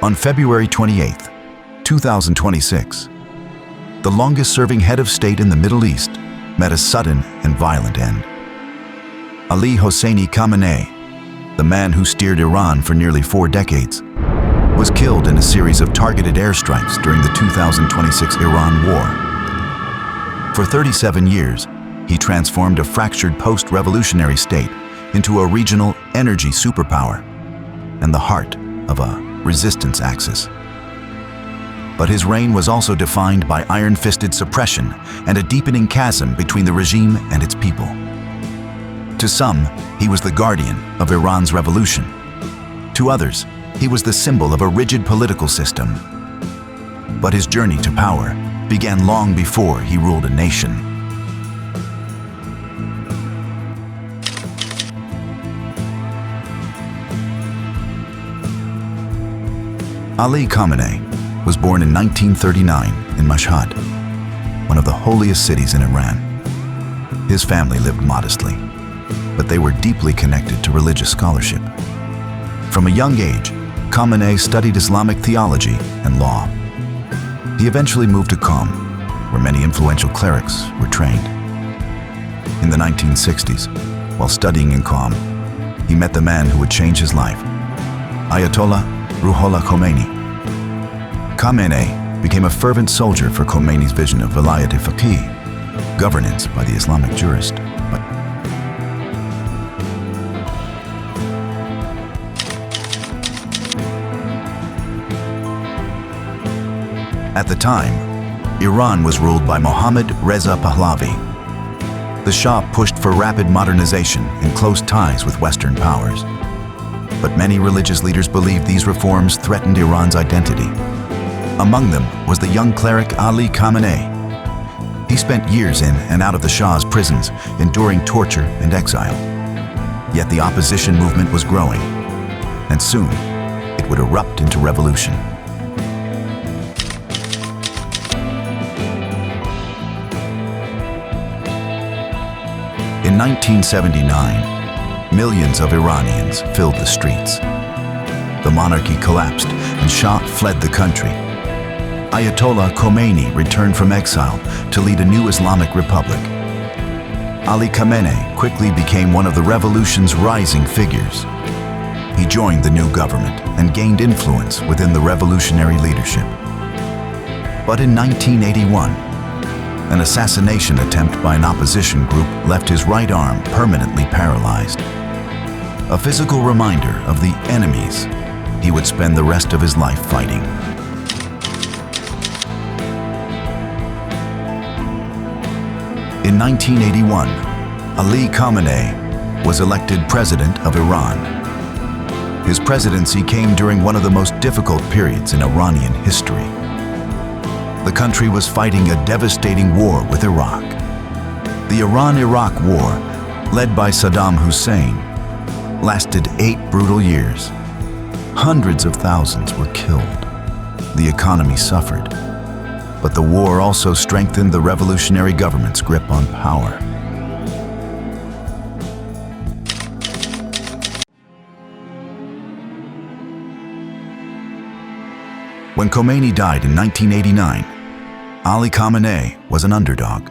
On February 28, 2026, the longest-serving head of state in the Middle East met a sudden and violent end. Ali Khamenei, the man who steered Iran for nearly 4 decades, was killed in a series of targeted airstrikes during the 2026 Iran war. For 37 years, he transformed a fractured post-revolutionary state into a regional energy superpower and the heart of a resistance axis. But his reign was also defined by iron-fisted suppression and a deepening chasm between the regime and its people. To some, he was the guardian of Iran's revolution. To others, he was the symbol of a rigid political system. But his journey to power began long before he ruled a nation. Ali Khamenei was born in 1939 in Mashhad, one of the holiest cities in Iran. His family lived modestly, but they were deeply connected to religious scholarship. From a young age, Khamenei studied Islamic theology and law. He eventually moved to Qom, where many influential clerics were trained. In the 1960s, while studying in Qom, he met the man who would change his life, Ayatollah Ali Khamenei. Khamenei became a fervent soldier for Khomeini's vision of Vilayat-e-Faqih, governance by the Islamic jurist. At the time, Iran was ruled by Mohammad Reza Pahlavi. The Shah pushed for rapid modernization and close ties with Western powers. But many religious leaders believed these reforms threatened Iran's identity. Among them was the young cleric Ali Khamenei. He spent years in and out of the Shah's prisons, enduring torture and exile. Yet the opposition movement was growing, and soon it would erupt into revolution. In 1979, millions of Iranians filled the streets. The monarchy collapsed and Shah fled the country. Ayatollah Khomeini returned from exile to lead a new Islamic republic. Ali Khamenei quickly became one of the revolution's rising figures. He joined the new government and gained influence within the revolutionary leadership. But in 1981, an assassination attempt by an opposition group left his right arm permanently paralyzed. A physical reminder of the enemies he would spend the rest of his life fighting. In 1981, Ali Khamenei was elected president of Iran. His presidency came during one of the most difficult periods in Iranian history. The country was fighting a devastating war with Iraq. The Iran-Iraq War, led by Saddam Hussein, lasted 8 brutal years. Hundreds of thousands were killed. The economy suffered. But the war also strengthened the revolutionary government's grip on power. When Khomeini died in 1989, Ali Khamenei was an underdog.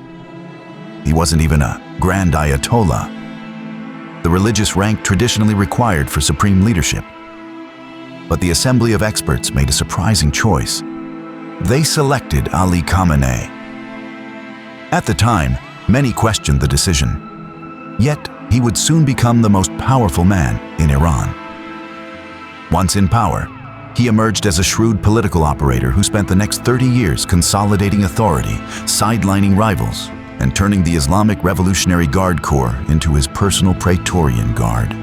He wasn't even a Grand Ayatollah, the religious rank traditionally required for supreme leadership. But the Assembly of Experts made a surprising choice. They selected Ali Khamenei. At the time, many questioned the decision. Yet, he would soon become the most powerful man in Iran. Once in power, he emerged as a shrewd political operator who spent the next 30 years consolidating authority, sidelining rivals, and turning the Islamic Revolutionary Guard Corps into his personal Praetorian Guard.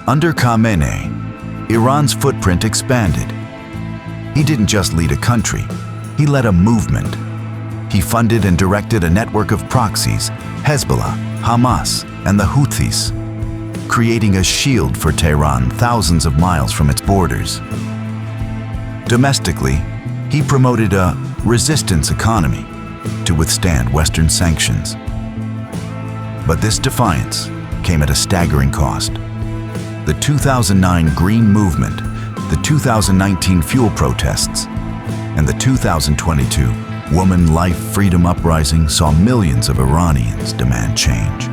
Under Khamenei, Iran's footprint expanded. He didn't just lead a country, he led a movement. He funded and directed a network of proxies, Hezbollah, Hamas, and the Houthis, creating a shield for Tehran thousands of miles from its borders. Domestically, he promoted a resistance economy to withstand Western sanctions. But this defiance came at a staggering cost. The 2009 Green Movement, the 2019 fuel protests, and the 2022 Woman Life Freedom Uprising saw millions of Iranians demand change.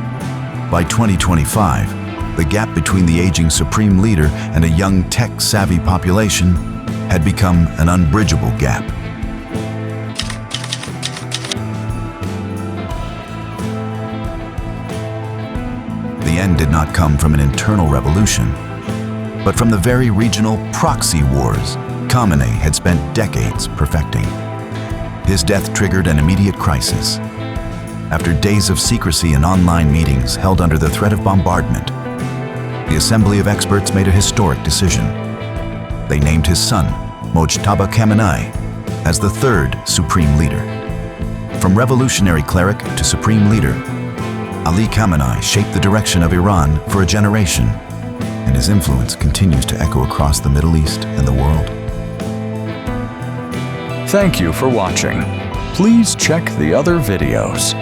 By 2025, the gap between the aging supreme leader and a young tech-savvy population had become an unbridgeable gap. The end did not come from an internal revolution, but from the very regional proxy wars Khamenei had spent decades perfecting. His death triggered an immediate crisis. After days of secrecy and online meetings held under the threat of bombardment, the Assembly of Experts made a historic decision. They named his son, Mojtaba Khamenei, as the third supreme leader. From revolutionary cleric to supreme leader, Ali Khamenei shaped the direction of Iran for a generation, and his influence continues to echo across the Middle East and the world. Thank you for watching. Please check the other videos.